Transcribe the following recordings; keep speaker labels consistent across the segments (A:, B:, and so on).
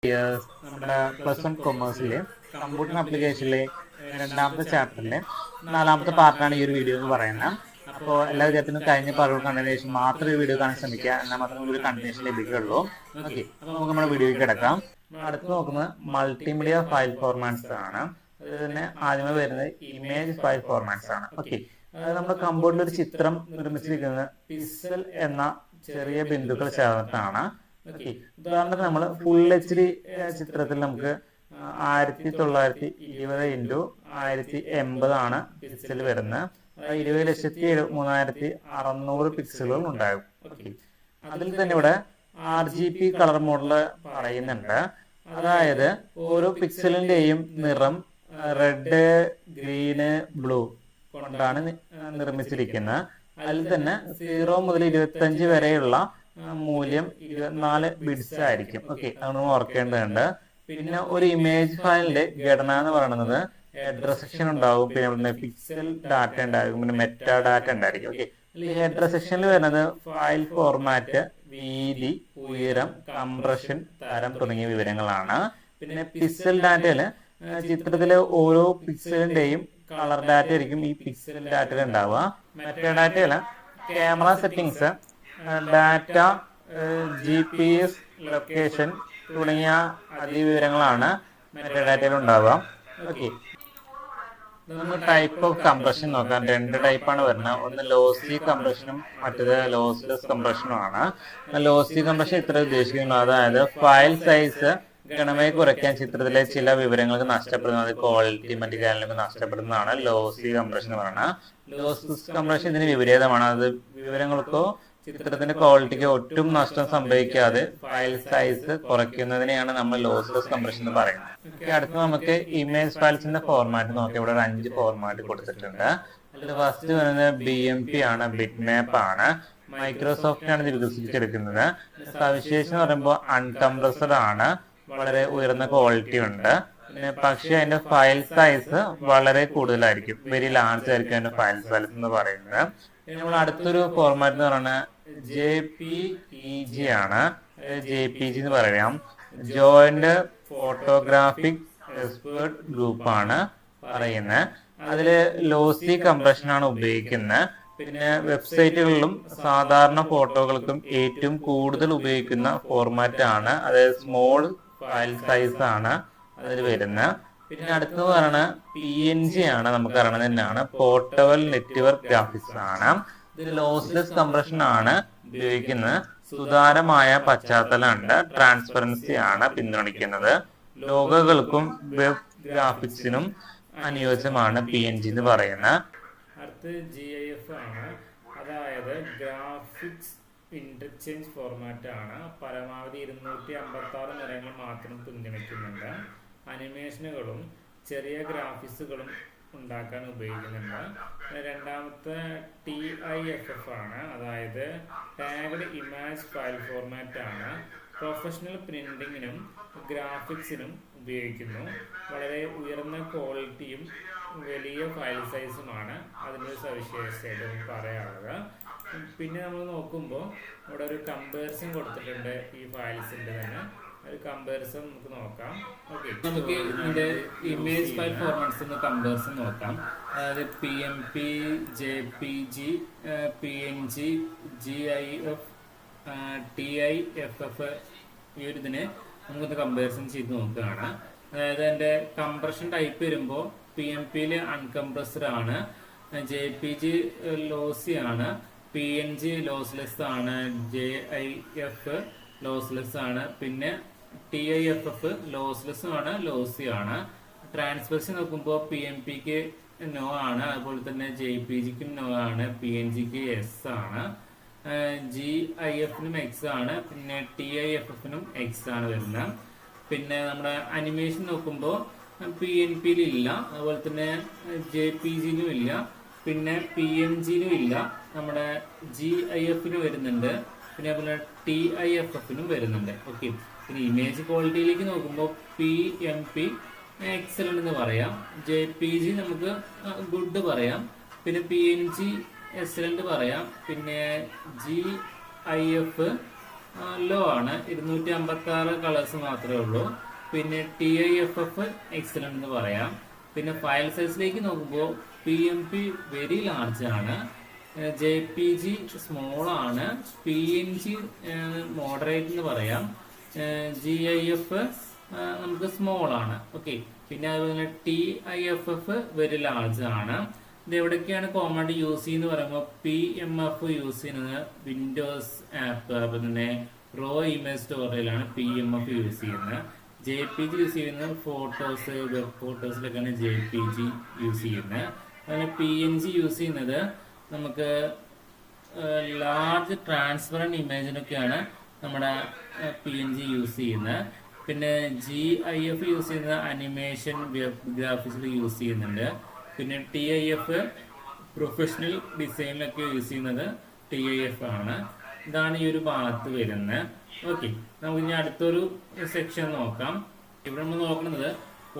A: നമ്മുടെ plus 1 കൊമേഴ്സിലെ computer ആപ്ലിക്കേഷനിലെ രണ്ടാമത്തെ ചാപ്റ്ററിലെ 4ാമത്തെ പാർട്ടാണ് ഈ ഒരു വീഡിയോ എന്ന് പറയുന്നത്. അപ്പോൾ എല്ലാ വിദ്യാർത്ഥികളും കഴിഞ്ഞ പാർട്ടുകൾ കണ്ടതിന് ശേഷം മാത്രം ഈ വീഡിയോ കാണാൻ ശ്രമിക്കുക, എന്നാൽ മാത്രമേ ഒരു കണ്ടിന്യൂഷൻ ലഭിക്കുകയുള്ളൂ. ഓക്കെ, അപ്പോൾ നമുക്ക് നമ്മുടെ വീഡിയോയ്ക്ക് കിടക്കാം. അടുത്ത് നോക്കുന്നത് മൾട്ടിമീഡിയ ഫയൽ ഫോർമാറ്റ്സ് ആണ്. അത് തന്നെ ആദ്യമേ വരുന്നത് ഇമേജ് ഫയൽ ഫോർമാറ്റ്സ് ആണ്. ഓക്കെ, നമ്മുടെ കമ്പ്യൂട്ടറിൽ ഒരു ചിത്രം നിർമ്മിച്ചിരിക്കുന്നത് പിക്സൽ എന്ന ചെറിയ ബിന്ദുക്കൾ ചേർന്നിട്ടാണ്. ഓക്കെ, ഉദാഹരണത്തിന് നമ്മൾ ഫുൾ HD ചിത്രത്തിൽ നമുക്ക് 1920 × 1080 ആണ് പിക്സൽ വരുന്നത്. 20,03,600 പിക്സലുകൾ ഉണ്ടാകും. ഓക്കെ, അതിൽ തന്നെ ഇവിടെ RGB കളർ മോഡൽ പറയുന്നുണ്ട്. അതായത് ഓരോ പിക്സലിന്റെയും നിറം റെഡ്, ഗ്രീന്, ബ്ലൂ കൊണ്ടാണ് നിർമ്മിച്ചിരിക്കുന്നത്. അതിൽ തന്നെ 0 മുതൽ 25 വരെയുള്ള മൂല്യം 24 ബിറ്റ്സ് ആയിരിക്കും. ഓക്കെ, അത് ഓർക്കേണ്ടതുണ്ട്. പിന്നെ ഒരു ഇമേജ് ഫയലിന്റെ ഘടന എന്ന് പറയുന്നത് ഹെഡർ സെക്ഷൻ ഉണ്ടാവും, പിന്നെ പിക്സൽ ഡാറ്റ ഉണ്ടാകും, പിന്നെ മെറ്റാ ഡാറ്റ ഉണ്ടായിരിക്കും. ഓക്കെ, ഈ ഹെഡർ സെക്ഷനിൽ വരുന്നത് ഫയൽ ഫോർമാറ്റ്, വീതി, ഉയരം, കംപ്രഷൻ, തരം തുടങ്ങിയ വിവരങ്ങളാണ്. പിന്നെ പിക്സൽ ഡാറ്റയില് ചിത്രത്തിലെ ഓരോ പിക്സലിന്റെയും കളർ ഡാറ്റ ആയിരിക്കും ഈ പിക്സൽ ഡാറ്റയിൽ ഉണ്ടാവുക. മെറ്റാ ഡാറ്റയില് camera settings, data, GPS location തുടങ്ങിയ അതിവിവരങ്ങളാണ് മെറ്റാ ഡാറ്റയിൽ ഉണ്ടാവുക. ഓക്കെ, നമുക്ക് ടൈപ്പ് ഓഫ് കംപ്രഷൻ നോക്കാം. 2 ടൈപ്പാണ് വരുന്നത്. ഒന്ന് ലോസി കംപ്രഷനും മറ്റേത് ലോസ്ലെസ് കംപ്രഷനും ആണ്. ലോസി കംപ്രഷൻ ഇത്ര ഉദ്ദേശിക്കുന്നു, അതായത് ഫയൽ സൈസ് ഗണമായി കുറയ്ക്കാൻ ചിത്രത്തിലെ ചില വിവരങ്ങൾക്ക് നഷ്ടപ്പെടുന്നത്, ക്വാളിറ്റി മറ്റു കാര്യങ്ങൾക്ക് നഷ്ടപ്പെടുന്നതാണ് ലോസി കംപ്രഷൻ എന്ന് പറയുന്നത്. ലോസ്ലെസ് കംപ്രഷൻ ഇതിന് വിപരീതമാണ്. അത് വിവരങ്ങൾക്കോ ചിത്രത്തിന്റെ ക്വാളിറ്റിക്കോ ഒട്ടും നഷ്ടം സംഭവിക്കാതെ ഫയൽ സൈസ് കുറയ്ക്കുന്നതിനെയാണ് നമ്മൾ ലോസ്ലെസ് കംപ്രഷൻ എന്ന് പറയുന്നത്. അടുത്ത് നമുക്ക് ഇമേജ് ഫയൽസിന്റെ ഫോർമാറ്റ് നോക്കാം. ഇവിടെ 5 ഫോർമാറ്റ് കൊടുത്തിട്ടുണ്ട്. അതിൽ ഫസ്റ്റ് വരുന്നത് BMP ആണ്, ബിറ്റ് മാപ്പ് ആണ്. മൈക്രോസോഫ്റ്റ് ആണ് ഇത് വികസിപ്പിച്ചെടുക്കുന്നത്. സവിശേഷത എന്ന് പറയുമ്പോൾ അൺകംപ്രസ്ഡ് ആണ്, വളരെ ഉയർന്ന ക്വാളിറ്റി ഉണ്ട്. പിന്നെ പക്ഷേ അതിന്റെ ഫയൽ സൈസ് വളരെ കൂടുതലായിരിക്കും, വെരി ലാർജ് ആയിരിക്കും അതിന്റെ ഫയൽ സൈസ് എന്ന് പറയുന്നത്. നമ്മൾ അടുത്തൊരു ഫോർമാറ്റ് എന്ന് പറയുന്നത് JPEG ആണ്. JPEG എന്ന് പറയാം, ജോയിന്റ് ഫോട്ടോഗ്രാഫിക് എക്സ്പേർട്ട് ഗ്രൂപ്പ് ആണ് പറയുന്നത്. അതില് ലോസി കംപ്രഷൻ ആണ് ഉപയോഗിക്കുന്നത്. പിന്നെ വെബ്സൈറ്റുകളിലും സാധാരണ ഫോട്ടോകൾക്കും ഏറ്റവും കൂടുതൽ ഉപയോഗിക്കുന്ന ഫോർമാറ്റ് ആണ്. അതായത് സ്മോൾ ഫയൽ സൈസ് ആണ് അതിൽ വരുന്നത്. പിന്നെ അടുത്തത് പറയുന്നത് PNG ആണ്. നമുക്ക് അറിയണത് തന്നെയാണ്, പോർട്ടബിൾ നെറ്റ്വർക്ക് ഗ്രാഫിക്സ് ആണ്. ഇത് ലോസ്ലെസ് കംപ്രഷൻ ആണ് ഉപയോഗിക്കുന്നത്. സുതാര്യമായ പശ്ചാത്തലം ഉണ്ട്, ട്രാൻസ്പെറൻസി ആണ് പിന്തുണയ്ക്കുന്നത്. ലോഗോകൾക്കും വെബ് ഗ്രാഫിക്സിനും അനുയോജ്യമാണ് PNG എന്ന് പറയുന്നത്.
B: അടുത്ത് GIF ആണ്, അതായത് ഗ്രാഫിക്സ് ഇന്റർചേഞ്ച് ഫോർമാറ്റ് ആണ്. പരമാവധി 256 നിറങ്ങൾ മാത്രം പിന്തുണയ്ക്കുന്നുണ്ട്. അനിമേഷനുകളും ചെറിയ ഗ്രാഫിക്സുകളും ഉണ്ടാക്കാൻ ഉപയോഗിക്കുന്നുണ്ട്. രണ്ടാമത്തെ TIFF ആണ്, അതായത് ടാഗ്ഡ് ഇമേജ് ഫയൽ ഫോർമാറ്റ് ആണ്. പ്രൊഫഷണൽ പ്രിന്റിങ്ങിനും ഗ്രാഫിക്സിനും ഉപയോഗിക്കുന്നു. വളരെ ഉയർന്ന ക്വാളിറ്റിയും വലിയ ഫയൽ സൈസുമാണ് അതിൻ്റെ സവിശേഷതയായിട്ട് പറയാനുള്ളത്. പിന്നെ നമ്മൾ നോക്കുമ്പോൾ ഇവിടെ ഒരു കമ്പാരിസൺ കൊടുത്തിട്ടുണ്ട് ഈ ഫയൽസിൻ്റെ തന്നെ. ഒരു കമ്പാരിസൺ നമുക്ക് നോക്കാം. ഓക്കെ, നമുക്ക് ഇതിൻ്റെ ഇമേജ് ഫയൽ ഫോർമാറ്റ്സ് കമ്പാരിസൺ നോക്കാം. അതായത് PMP, JPG, PNG, GIF, TIFF ഈ ഒരു ഇതിനെ നമുക്കൊന്ന് കമ്പാരിസൺ ചെയ്ത് നോക്കുകയാണ്. അതായത് അതിൻ്റെ കംപ്രഷൻ ടൈപ്പ് വരുമ്പോൾ PMPയിൽ അൺകംപ്രസ്ഡ് ആണ്, JPG ലോസി ആണ്, PNG ലോസ്ലെസ് ആണ്, JIF ലോസ്ലെസ് ആണ്, പിന്നെ TIFF ലോസ്ലെസ് ആണ്, ലോസി ആണ്. ട്രാൻസ്പെറൻസി നോക്കുമ്പോൾ PMPക്ക് നോ ആണ്, അതുപോലെ തന്നെ JPGക്കും നോ ആണ്, PNGക്ക് യെസ് ആണ്, GIF-നും എക്സ് ആണ്, പിന്നെ TIFF-നും എക്സ് ആണ് വരുന്നത്. പിന്നെ നമ്മുടെ അനിമേഷൻ നോക്കുമ്പോൾ PNPയിൽ ഇല്ല, അതുപോലെ തന്നെ JPG-നും ഇല്ല, പിന്നെ PNG-നും ഇല്ല, നമ്മുടെ GIF-നും വരുന്നുണ്ട്, പിന്നെ അതുപോലെ TIFF-നും വരുന്നുണ്ട്. ഓക്കെ, പിന്നെ ഇമേജ് ക്വാളിറ്റിയിലേക്ക് നോക്കുമ്പോൾ PMP എക്സലന്റ് എന്ന് പറയാം, JPG നമുക്ക് ഗുഡ് പറയാം, പിന്നെ PNG എക്സലന്റ് പറയാം, പിന്നെ GIF ലോ ആണ്, 256 കളേഴ്സ് മാത്രമേ ഉള്ളൂ. പിന്നെ TIFF എക്സലന്റ് എന്ന് പറയാം. പിന്നെ ഫയൽ സൈസിലേക്ക് നോക്കുമ്പോൾ PMP വെരി ലാർജ് ആണ്, JPG സ്മോൾ ആണ്, PNG മോഡറേറ്റ് എന്ന് പറയാം, GIF നമുക്ക് സ്മോൾ ആണ്. ഓക്കെ, പിന്നെ അതുപോലെ TIFF വെരി ലാർജ് ആണ്. ഇത് എവിടെയൊക്കെയാണ് കോമൺ ആയിട്ട് യൂസ് ചെയ്യുന്നത് പറയുമ്പോൾ PMF യൂസ് ചെയ്യുന്നത് വിൻഡോസ് ആപ്പ്, അതുപോലെ തന്നെ റോ ഇമേജ് സ്റ്റോറേജിലാണ് PMF യൂസ് ചെയ്യുന്നത്. JPG യൂസ് ചെയ്യുന്നത് ഫോട്ടോസ്, വെബ് ഫോട്ടോസിലൊക്കെയാണ് JPG യൂസ് ചെയ്യുന്നത്. അതുപോലെ PNG യൂസ് ചെയ്യുന്നത് നമുക്ക് ലാർജ് ട്രാൻസ്പെറൻറ്റ് ഇമേജിനൊക്കെയാണ് നമ്മുടെ PNG യൂസ് ചെയ്യുന്നത്. പിന്നെ GIF യൂസ് ചെയ്യുന്നത് അനിമേഷൻ, വെബ് ഗ്രാഫിക്സിൽ യൂസ് ചെയ്യുന്നുണ്ട്. പിന്നെ TIF പ്രൊഫഷണൽ ഡിസൈനിലൊക്കെ യൂസ് ചെയ്യുന്നത് TIF ആണ്. ഇതാണ് ഈ ഒരു ഭാഗത്ത് വരുന്നത്. ഓക്കെ, നമുക്ക് ഇനി അടുത്തൊരു സെക്ഷൻ നോക്കാം. ഇവിടെ നമ്മൾ നോക്കുന്നത്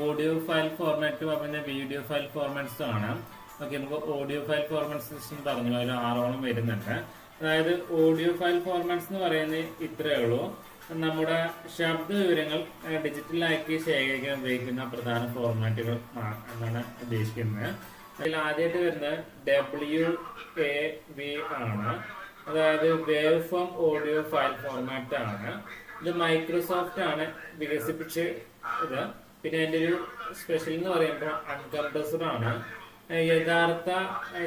B: ഓഡിയോ ഫയൽ ഫോർമാറ്റും പിന്നെ വീഡിയോ ഫയൽ ഫോർമാറ്റ്സും ആണ്. ഓക്കെ, നമുക്ക് ഓഡിയോ ഫയൽ ഫോർമാറ്റ് സെക്ഷൻ പറഞ്ഞു, അതിൽ 6 വരുന്നുണ്ട്. അതായത് ഓഡിയോ ഫയൽ ഫോർമാറ്റ്സ് എന്ന് പറയുന്നത് ഇത്രയേ ഉള്ളൂ. നമ്മുടെ ശബ്ദ വിവരങ്ങൾ ഡിജിറ്റലാക്കി ശേഖരിക്കാൻ ഉപയോഗിക്കുന്ന പ്രധാന ഫോർമാറ്റുകൾ എന്നാണ് ഉദ്ദേശിക്കുന്നത്. അതിൽ ആദ്യമായിട്ട് വരുന്നത് WAV ആണ്, അതായത് wave form audio file format ആണ്. ഇത് മൈക്രോസോഫ്റ്റ് ആണ് വികസിപ്പിച്ച് ഇത്. പിന്നെ അതിൻ്റെ ഒരു സ്പെഷ്യൽ എന്ന് പറയുമ്പോൾ അൺകംപ്രസ്ഡ് ആണ്. യഥാർത്ഥ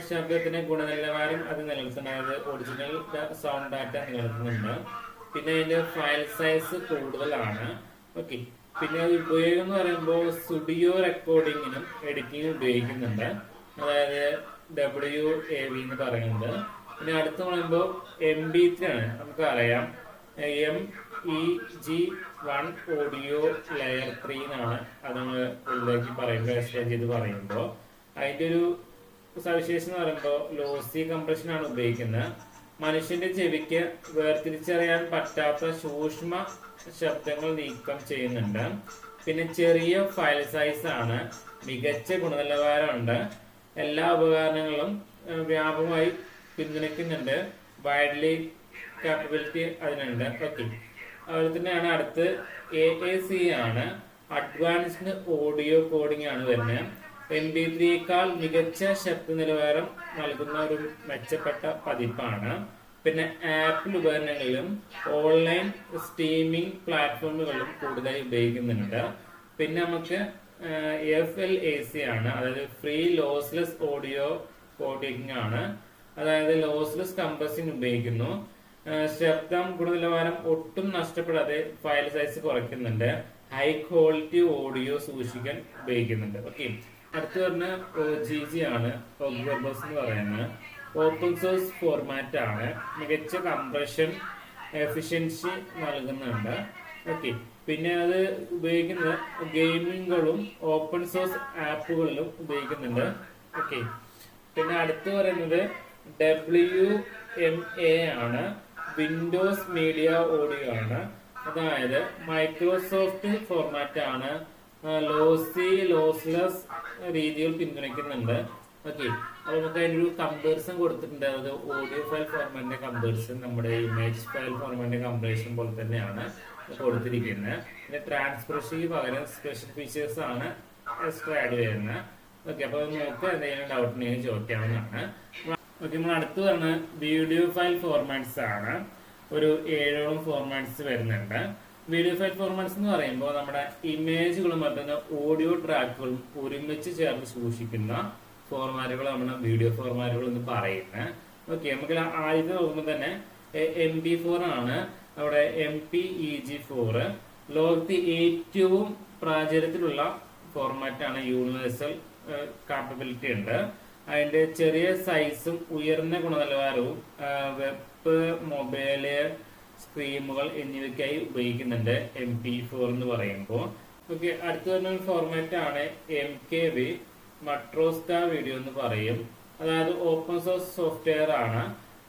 B: ശബ്ദത്തിന്റെ ഗുണനിലവാരം അത് നിലനിർത്തുന്നത്, ഒറിജിനൽ സൗണ്ട് ഡാറ്റ നിലനിർത്തുന്നുണ്ട്. പിന്നെ അതിന്റെ ഫയൽ സൈസ് കൂടുതലാണ്. ഓക്കെ, പിന്നെ അത് ഉപയോഗം എന്ന് പറയുമ്പോൾ സ്റ്റുഡിയോ റെക്കോർഡിങ്ങിനും എഡിറ്റിങ്ങിനും ഉപയോഗിക്കുന്നുണ്ട്, അതായത് WAV എന്ന് പറയുന്നത്. പിന്നെ അടുത്ത് പറയുമ്പോൾ MP3 ആണ്. നമുക്കറിയാം MEG1 ഓഡിയോ ലെയർ 3 എന്നാണ് അത് നമ്മൾ ഉള്ളിലേക്ക് പറയുമ്പോൾ എക്സ്പ്ലെയിൻ ചെയ്ത് പറയുമ്പോൾ അതിന്റെ ഒരു സവിശേഷത എന്ന് പറയുമ്പോൾ ലോസി കംപ്രഷൻ ആണ് ഉപയോഗിക്കുന്നത്. മനുഷ്യന്റെ ചെവിക്ക് വേർതിരിച്ചറിയാൻ പറ്റാത്ത സൂക്ഷ്മ ശബ്ദങ്ങൾ നീക്കം ചെയ്യുന്നുണ്ട്. പിന്നെ ചെറിയ ഫയൽ സൈസ് ആണ്, മികച്ച ഗുണനിലവാരമുണ്ട്, എല്ലാ ഉപകരണങ്ങളും വ്യാപകമായി പിന്തുണയ്ക്കുന്നുണ്ട്, വൈഡ്ലി കാപ്പബിലിറ്റി അതിനുണ്ട്. ഓക്കെ, അതുപോലെ തന്നെയാണ് അടുത്ത് AAC ആണ്, അഡ്വാൻസ്ഡ് ഓഡിയോ കോഡിംഗ് ആണ് വരുന്നത്. MP3യേക്കാൾ മികച്ച ശബ്ദ നിലവാരം നൽകുന്ന ഒരു മെച്ചപ്പെട്ട പതിപ്പാണ്. പിന്നെ ആപ്പിൾ ഉപകരണങ്ങളിലും ഓൺലൈൻ സ്ട്രീമിംഗ് പ്ലാറ്റ്ഫോമുകളിലും കൂടുതലായി ഉപയോഗിക്കുന്നുണ്ട്. പിന്നെ നമുക്ക് FLAC ആണ്, അതായത് ഫ്രീ ലോസ്ലെസ് ഓഡിയോ കോഡിംഗ് ആണ്, അതായത് ലോസ്ലെസ് കംപ്രസിംഗ് ഉപയോഗിക്കുന്നു. ശബ്ദം ഗുണനിലവാരം ഒട്ടും നഷ്ടപ്പെടാതെ ഫയൽ സൈസ് കുറയ്ക്കുന്നുണ്ട്, ഹൈ ക്വാളിറ്റി ഓഡിയോ സൂക്ഷിക്കാൻ ഉപയോഗിക്കുന്നുണ്ട്. ഓക്കെ, അടുത്ത് പറഞ്ഞ OGG ആണ്, ഒബ്സർവേഴ്സ് എന്ന് പറയുന്നത്. ഓപ്പൺ സോഴ്സ് ഫോർമാറ്റ് ആണ്, മികച്ച കംപ്രഷൻ എഫിഷ്യൻസി നൽകുന്നുണ്ട്. ഓക്കെ, പിന്നെ അത് ഉപയോഗിക്കുന്നത് ഗെയിമിങ്ങുകളും ഓപ്പൺ സോഴ്സ് ആപ്പുകളിലും ഉപയോഗിക്കുന്നുണ്ട്. ഓക്കെ, പിന്നെ അടുത്ത് പറയുന്നത് WMA ആണ്, വിൻഡോസ് മീഡിയ ഓഡിയോ ആണ്, അതായത് മൈക്രോസോഫ്റ്റ് ഫോർമാറ്റ് ആണ്, ലോസ്ലെസ് രീതികൾ പിന്തുണയ്ക്കുന്നുണ്ട്. ഓക്കെ, അപ്പൊ നമുക്ക് അതിനൊരു കമ്പാരിസൺ കൊടുത്തിട്ടുണ്ട്. അത് ഓഡിയോ ഫയൽ ഫോർമാറ്റിന്റെ കമ്പാരിസൺ നമ്മുടെ ഇമേജ് ഫയൽ ഫോർമാറ്റിന്റെ കമ്പാരിസൺ പോലെ തന്നെയാണ് കൊടുത്തിരിക്കുന്നത്. പിന്നെ ട്രാൻസ്പെറൻസിക്ക് പകരം സ്പെഷ്യൽ ഫീച്ചേഴ്സ് ആണ് എക്സ്ട്രാ ആഡ് ചെയ്യുന്നത്. ഓക്കെ, അപ്പൊ നമുക്ക് എന്തെങ്കിലും ഡൗട്ട് ഉണ്ടെങ്കിൽ ചോദിക്കാവുന്നതാണ്. ഓക്കെ, നമ്മൾ അടുത്ത് പറഞ്ഞ വീഡിയോ ഫയൽ ഫോർമാറ്റ്സ് ആണ്. ഒരു 7ഓളം ഫോർമാറ്റ്സ് വരുന്നുണ്ട്. വീഡിയോ ഫയൽ ഫോർമാറ്റ്സ് എന്ന് പറയുമ്പോൾ നമ്മുടെ ഇമേജുകളും അതുപോലെ ഓഡിയോ ട്രാക്കുകളും ഒരുമിച്ച് ചേർന്ന് സൂക്ഷിക്കുന്ന ഫോർമാറ്റുകൾ നമ്മുടെ വീഡിയോ ഫോർമാറ്റുകൾ എന്ന് പറയുന്നത്. ഓക്കെ, നമുക്ക് ആദ്യത്തെ നോക്കുമ്പോൾ തന്നെ MP4 ആണ്, അവിടെ MPEG-4 ലോകത്ത് ഏറ്റവും പ്രാചുര്യത്തിലുള്ള ഫോർമാറ്റാണ്, യൂണിവേഴ്സൽ കാപ്പബിലിറ്റി ഉണ്ട്. അതിന്റെ ചെറിയ സൈസും ഉയർന്ന ഗുണനിലവാരവും വെബ്, മൊബൈല്, സ്ക്രീമുകൾ എന്നിവയ്ക്കായി ഉപയോഗിക്കുന്നുണ്ട് MP4 എന്ന് പറയുമ്പോൾ. ഓക്കെ, അടുത്ത വരുന്ന ഒരു ഫോർമാറ്റ് ആണ് MKV, മട്രോസ്ക വീഡിയോ എന്ന് പറയും. അതായത് ഓപ്പൺ സോഴ്സ് സോഫ്റ്റ്വെയർ ആണ്.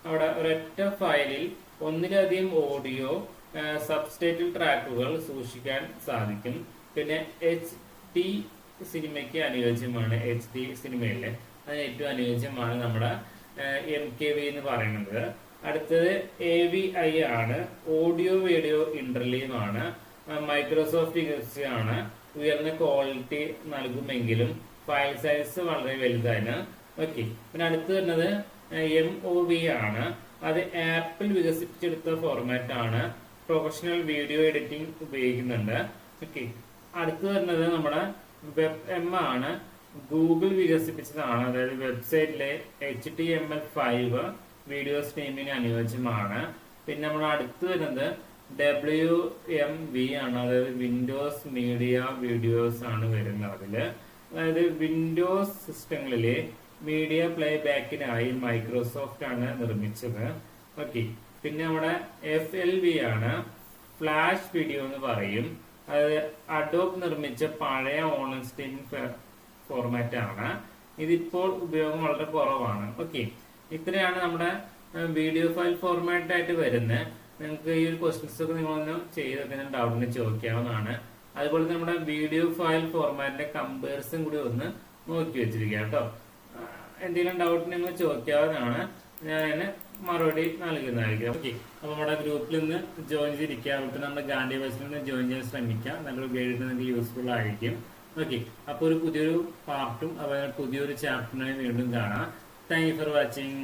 B: അവിടെ ഒരൊറ്റ ഫയലിൽ ഒന്നിലധികം ഓഡിയോ സബ്സ്റ്റേറ്റിൽ ട്രാക്കുകൾ സൂക്ഷിക്കാൻ സാധിക്കും. പിന്നെ HD സിനിമയ്ക്ക് അനുയോജ്യമാണ്, HD സിനിമയിലെ അതിന് ഏറ്റവും അനുയോജ്യമാണ് നമ്മുടെ MKV എന്ന് പറയുന്നത്. അടുത്തത് AVI ആണ്, ഓഡിയോ വീഡിയോ ഇന്റർലീവ് ആണ്. മൈക്രോസോഫ്റ്റ് എക്സൽ ആണ്, ഉയർന്ന ക്വാളിറ്റി നൽകുമെങ്കിലും ഫയൽ സൈസ് വളരെ വലുതാണ്. ഓക്കെ. പിന്നെ അടുത്ത് വരുന്നത് MOV ആണ്, അത് ആപ്പിൾ വികസിപ്പിച്ചെടുത്ത ഫോർമാറ്റ് ആണ്. പ്രൊഫഷണൽ വീഡിയോ എഡിറ്റിംഗ് ഉപയോഗിക്കുന്നുണ്ട്. ഓക്കെ. അടുത്ത് വരുന്നത് നമ്മുടെ WebM ആണ്, ഗൂഗിൾ വികസിപ്പിച്ചതാണ്. അതായത് വെബ്സൈറ്റിലെ HTML5 വീഡിയോ സ്ട്രീമിംഗ് അനുയോജ്യമാണ്. പിന്നെ നമ്മൾ അടുത്ത് വരുന്നത് WMV ആണ്, അതായത് വിൻഡോസ് മീഡിയ വീഡിയോസ് ആണ് വരുന്നത് അതില്. അതായത് വിൻഡോസ് സിസ്റ്റങ്ങളിലെ മീഡിയ പ്ലേ ബാക്കിനായി മൈക്രോസോഫ്റ്റ് ആണ് നിർമ്മിച്ചത്. ഓക്കെ. പിന്നെ നമ്മുടെ FLV ആണ്, ഫ്ലാഷ് വീഡിയോ എന്ന് പറയും. അതായത് അഡോബ് നിർമ്മിച്ച പഴയ ഓൺലൈൻ സ്ട്രീമിംഗ് ഫോർമാറ്റ് ആണ്. ഇതിപ്പോൾ ഉപയോഗം വളരെ കുറവാണ്. ഓക്കെ. ഇത്രയാണ് നമ്മുടെ വീഡിയോ ഫയൽ ഫോർമാറ്റ് ആയിട്ട് വരുന്നത്. നിങ്ങൾക്ക് ഈ ഒരു ക്വസ്റ്റ്യൻസ് ഒക്കെ നിങ്ങളൊന്ന് ചെയ്തൊക്കെ ഡൗട്ടിന് ചോദിക്കാവുന്നതാണ്. അതുപോലെ നമ്മുടെ വീഡിയോ ഫയൽ ഫോർമാറ്റിന്റെ കമ്പാരിസൺ കൂടി ഒന്ന് നോക്കി വെച്ചിരിക്കുക കേട്ടോ. എന്തെങ്കിലും ഡൗട്ട് നിങ്ങൾ ചോദിക്കാവുന്നതാണ്, ഞാൻ മറുപടി നൽകുന്നതായിരിക്കും. ഓക്കെ. അപ്പൊ നമ്മുടെ ഗ്രൂപ്പിൽ നിന്ന് ജോയിൻ ചെയ്തിരിക്കുക. അതുപോലെ നമ്മുടെ ഗാന്ധി ബസ്സിൽ നിന്ന് ജോയിൻ ചെയ്യാൻ ശ്രമിക്കുക. നല്ലൊരു ഗൈഡ് നിങ്ങൾക്ക് യൂസ്ഫുൾ ആയിരിക്കും. ഓക്കെ. അപ്പോൾ ഒരു പുതിയൊരു പാർട്ടും അതുപോലെ പുതിയൊരു ചാപ്റ്ററിനായി വീണ്ടും കാണാം. Thank you for watching.